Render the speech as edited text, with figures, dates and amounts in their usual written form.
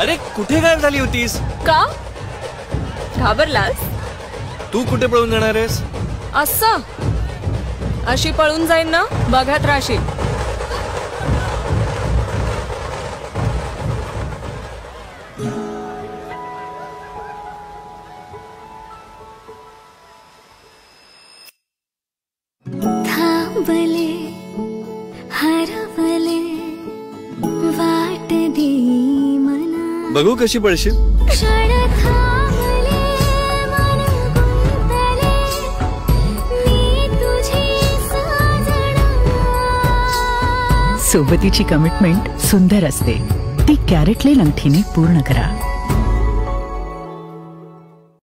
अरे कुठे गायब झाली होतीस? का घाबरलास? तू कुठे पळून जाणार आहेस? असं अशी पळून जाईन ना, बघत राहशील. थांबले हरवले वाट दे मना. बघू कशी पळशील. क्षण थांबले मन गुंतले मी तुझी साजना. सोबतीची कमिटमेंट सुंदर असते, ती कॅरेटलेन अंगठीने पूर्ण करा.